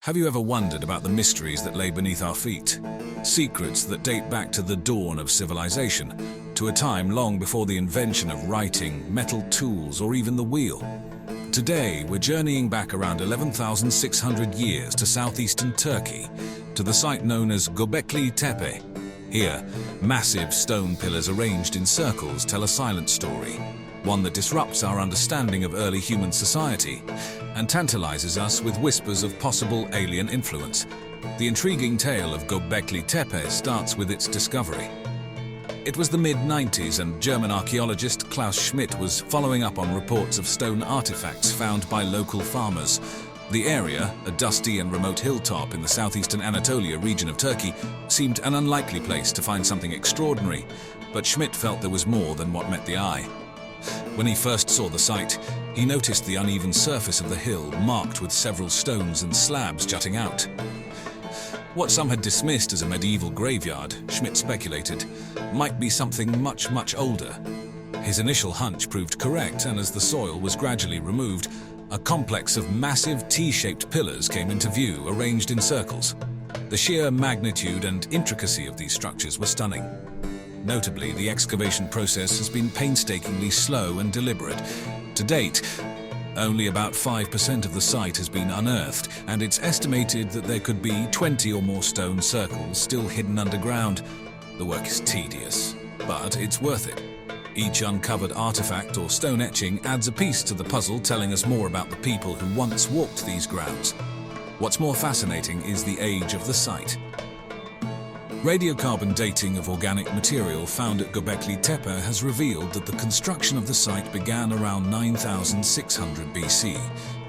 Have you ever wondered about the mysteries that lay beneath our feet? Secrets that date back to the dawn of civilization, to a time long before the invention of writing, metal tools, or even the wheel. Today, we're journeying back around 11,600 years to southeastern Turkey, to the site known as Gobekli Tepe. Here, massive stone pillars arranged in circles tell a silent story, one that disrupts our understanding of early human society and tantalizes us with whispers of possible alien influence. The intriguing tale of Gobekli Tepe starts with its discovery. It was the mid-90s and German archaeologist Klaus Schmidt was following up on reports of stone artifacts found by local farmers. The area, a dusty and remote hilltop in the southeastern Anatolia region of Turkey, seemed an unlikely place to find something extraordinary, but Schmidt felt there was more than what met the eye. When he first saw the site, he noticed the uneven surface of the hill marked with several stones and slabs jutting out. What some had dismissed as a medieval graveyard, Schmidt speculated, might be something much older. His initial hunch proved correct, and as the soil was gradually removed, a complex of massive T-shaped pillars came into view, arranged in circles. The sheer magnitude and intricacy of these structures were stunning. Notably, the excavation process has been painstakingly slow and deliberate. To date, only about 5% of the site has been unearthed, and it's estimated that there could be 20 or more stone circles still hidden underground. The work is tedious, but it's worth it. Each uncovered artifact or stone etching adds a piece to the puzzle, telling us more about the people who once walked these grounds. What's more fascinating is the age of the site. Radiocarbon dating of organic material found at Gobekli Tepe has revealed that the construction of the site began around 9,600 BC,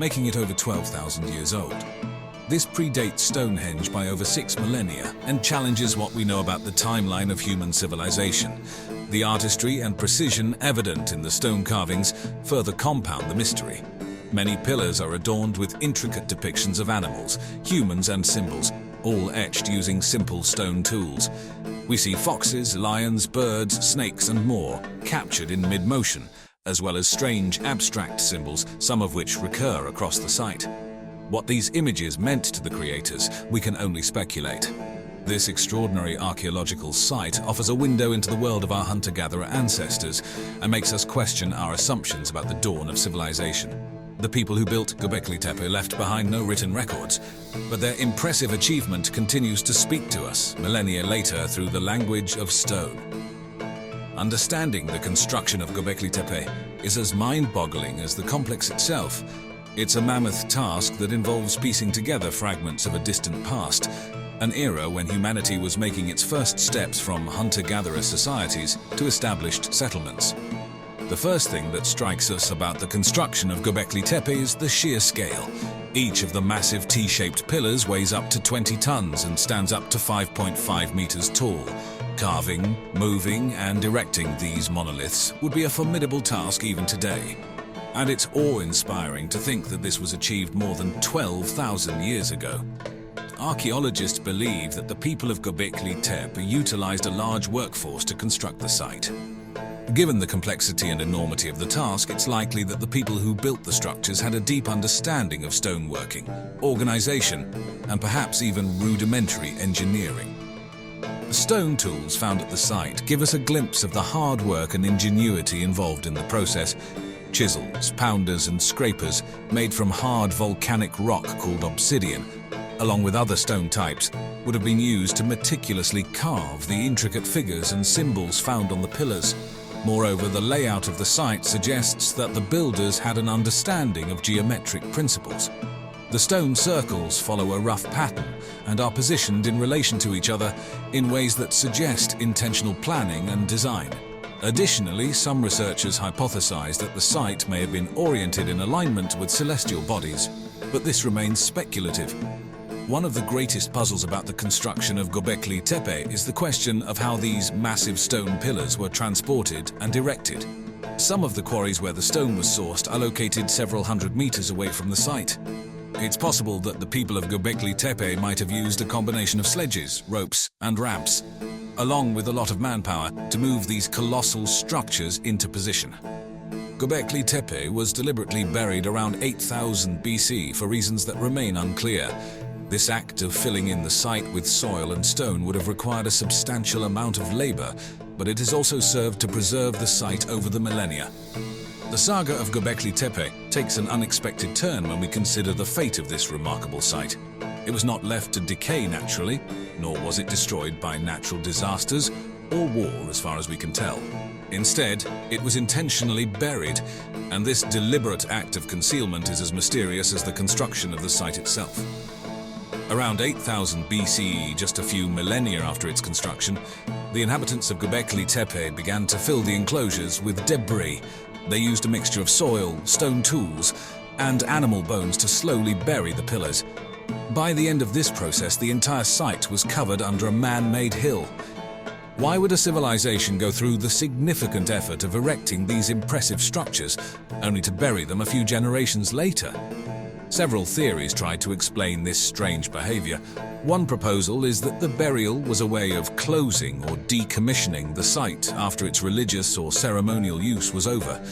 making it over 12,000 years old. This predates Stonehenge by over 6 millennia and challenges what we know about the timeline of human civilization. The artistry and precision evident in the stone carvings further compound the mystery. Many pillars are adorned with intricate depictions of animals, humans, and symbols, all etched using simple stone tools. We see foxes, lions, birds, snakes, and more captured in mid-motion, as well as strange abstract symbols, some of which recur across the site. What these images meant to the creators, we can only speculate. This extraordinary archaeological site offers a window into the world of our hunter-gatherer ancestors and makes us question our assumptions about the dawn of civilization. The people who built Gobekli Tepe left behind no written records, but their impressive achievement continues to speak to us millennia later through the language of stone. Understanding the construction of Gobekli Tepe is as mind-boggling as the complex itself. It's a mammoth task that involves piecing together fragments of a distant past, an era when humanity was making its first steps from hunter-gatherer societies to established settlements. The first thing that strikes us about the construction of Gobekli Tepe is the sheer scale. Each of the massive T-shaped pillars weighs up to 20 tons and stands up to 5.5 meters tall. Carving, moving, and erecting these monoliths would be a formidable task even today. And it's awe-inspiring to think that this was achieved more than 12,000 years ago. Archaeologists believe that the people of Gobekli Tepe utilized a large workforce to construct the site. Given the complexity and enormity of the task, it's likely that the people who built the structures had a deep understanding of stoneworking, organization, and perhaps even rudimentary engineering. The stone tools found at the site give us a glimpse of the hard work and ingenuity involved in the process. Chisels, pounders, and scrapers made from hard volcanic rock called obsidian, along with other stone types, would have been used to meticulously carve the intricate figures and symbols found on the pillars. Moreover, the layout of the site suggests that the builders had an understanding of geometric principles. The stone circles follow a rough pattern and are positioned in relation to each other in ways that suggest intentional planning and design. Additionally, some researchers hypothesize that the site may have been oriented in alignment with celestial bodies, but this remains speculative. One of the greatest puzzles about the construction of Gobekli Tepe is the question of how these massive stone pillars were transported and erected. Some of the quarries where the stone was sourced are located several hundred meters away from the site. It's possible that the people of Gobekli Tepe might have used a combination of sledges, ropes, and ramps, along with a lot of manpower, to move these colossal structures into position. Gobekli Tepe was deliberately buried around 8000 BC for reasons that remain unclear. This act of filling in the site with soil and stone would have required a substantial amount of labor, but it has also served to preserve the site over the millennia. The saga of Gobekli Tepe takes an unexpected turn when we consider the fate of this remarkable site. It was not left to decay naturally, nor was it destroyed by natural disasters or war as far as we can tell. Instead, it was intentionally buried, and this deliberate act of concealment is as mysterious as the construction of the site itself. Around 8000 BCE, just a few millennia after its construction, the inhabitants of Gobekli Tepe began to fill the enclosures with debris. They used a mixture of soil, stone tools, and animal bones to slowly bury the pillars. By the end of this process, the entire site was covered under a man-made hill. Why would a civilization go through the significant effort of erecting these impressive structures, only to bury them a few generations later? Several theories tried to explain this strange behavior. One proposal is that the burial was a way of closing or decommissioning the site after its religious or ceremonial use was over.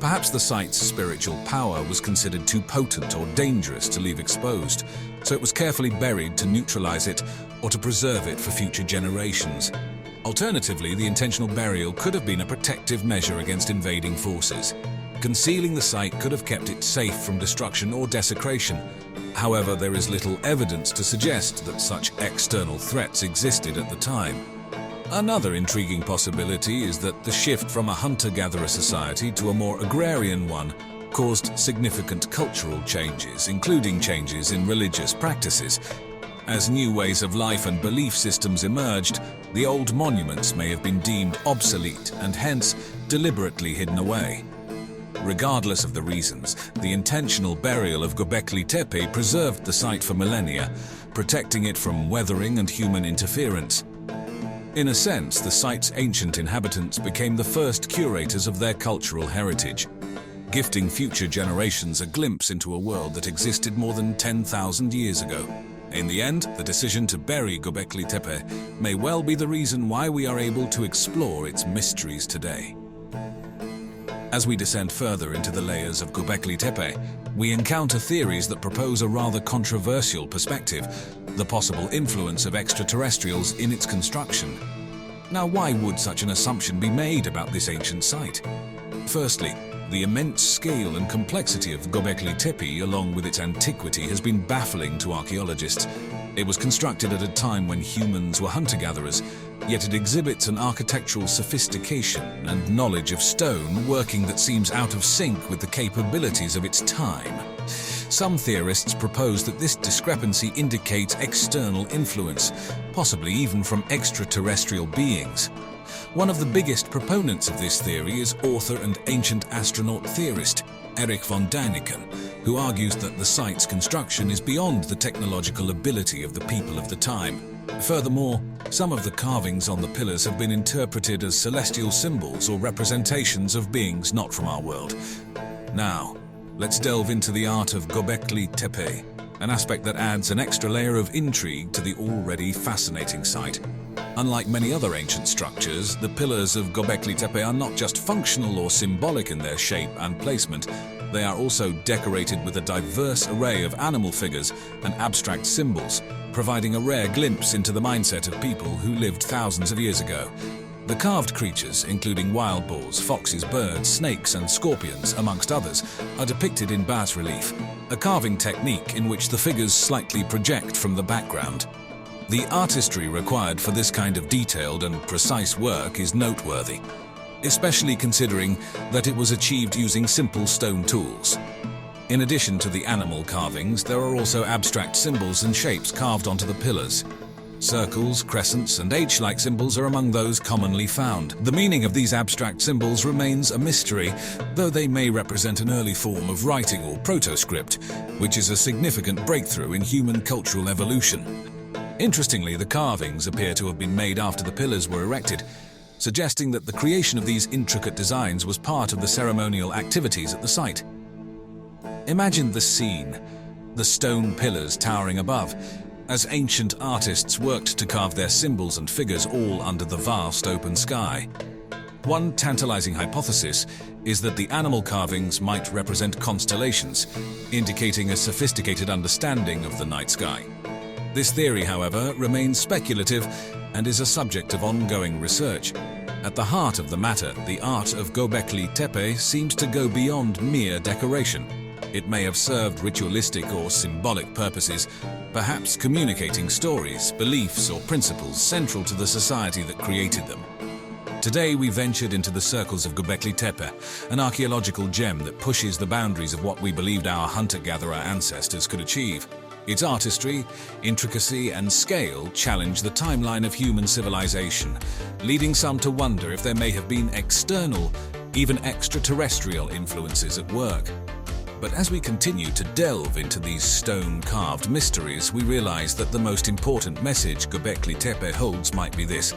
Perhaps the site's spiritual power was considered too potent or dangerous to leave exposed, so it was carefully buried to neutralize it or to preserve it for future generations. Alternatively, the intentional burial could have been a protective measure against invading forces. Concealing the site could have kept it safe from destruction or desecration. However, there is little evidence to suggest that such external threats existed at the time. Another intriguing possibility is that the shift from a hunter-gatherer society to a more agrarian one caused significant cultural changes, including changes in religious practices. As new ways of life and belief systems emerged, the old monuments may have been deemed obsolete and hence deliberately hidden away. Regardless of the reasons, the intentional burial of Gobekli Tepe preserved the site for millennia, protecting it from weathering and human interference. In a sense, the site's ancient inhabitants became the first curators of their cultural heritage, gifting future generations a glimpse into a world that existed more than 10,000 years ago. In the end, the decision to bury Gobekli Tepe may well be the reason why we are able to explore its mysteries today. As we descend further into the layers of Gobekli Tepe, we encounter theories that propose a rather controversial perspective: the possible influence of extraterrestrials in its construction. Now, why would such an assumption be made about this ancient site? Firstly, the immense scale and complexity of Gobekli Tepe, along with its antiquity, has been baffling to archaeologists. It was constructed at a time when humans were hunter-gatherers, yet it exhibits an architectural sophistication and knowledge of stone working that seems out of sync with the capabilities of its time. Some theorists propose that this discrepancy indicates external influence, possibly even from extraterrestrial beings. One of the biggest proponents of this theory is author and ancient astronaut theorist Erich von Däniken, who argues that the site's construction is beyond the technological ability of the people of the time. Furthermore, some of the carvings on the pillars have been interpreted as celestial symbols or representations of beings not from our world. Now, let's delve into the art of Gobekli Tepe, an aspect that adds an extra layer of intrigue to the already fascinating site. Unlike many other ancient structures, the pillars of Gobekli Tepe are not just functional or symbolic in their shape and placement. They are also decorated with a diverse array of animal figures and abstract symbols, providing a rare glimpse into the mindset of people who lived thousands of years ago. The carved creatures, including wild boars, foxes, birds, snakes, and scorpions, amongst others, are depicted in bas-relief, a carving technique in which the figures slightly project from the background. The artistry required for this kind of detailed and precise work is noteworthy, especially considering that it was achieved using simple stone tools. In addition to the animal carvings, there are also abstract symbols and shapes carved onto the pillars. Circles, crescents, and H-like symbols are among those commonly found. The meaning of these abstract symbols remains a mystery, though they may represent an early form of writing or proto-script, which is a significant breakthrough in human cultural evolution. Interestingly, the carvings appear to have been made after the pillars were erected, suggesting that the creation of these intricate designs was part of the ceremonial activities at the site. Imagine the scene, the stone pillars towering above, as ancient artists worked to carve their symbols and figures all under the vast open sky. One tantalizing hypothesis is that the animal carvings might represent constellations, indicating a sophisticated understanding of the night sky. This theory, however, remains speculative and is a subject of ongoing research. At the heart of the matter, the art of Gobekli Tepe seems to go beyond mere decoration. It may have served ritualistic or symbolic purposes, perhaps communicating stories, beliefs, or principles central to the society that created them. Today we ventured into the circles of Gobekli Tepe, an archaeological gem that pushes the boundaries of what we believed our hunter-gatherer ancestors could achieve. Its artistry, intricacy, and scale challenge the timeline of human civilization, leading some to wonder if there may have been external, even extraterrestrial influences at work. But as we continue to delve into these stone-carved mysteries, we realize that the most important message Gobekli Tepe holds might be this: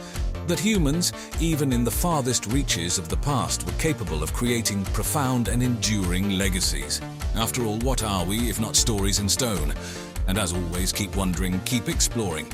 that humans, even in the farthest reaches of the past, were capable of creating profound and enduring legacies. After all, what are we if not stories in stone? And as always, keep wondering, keep exploring,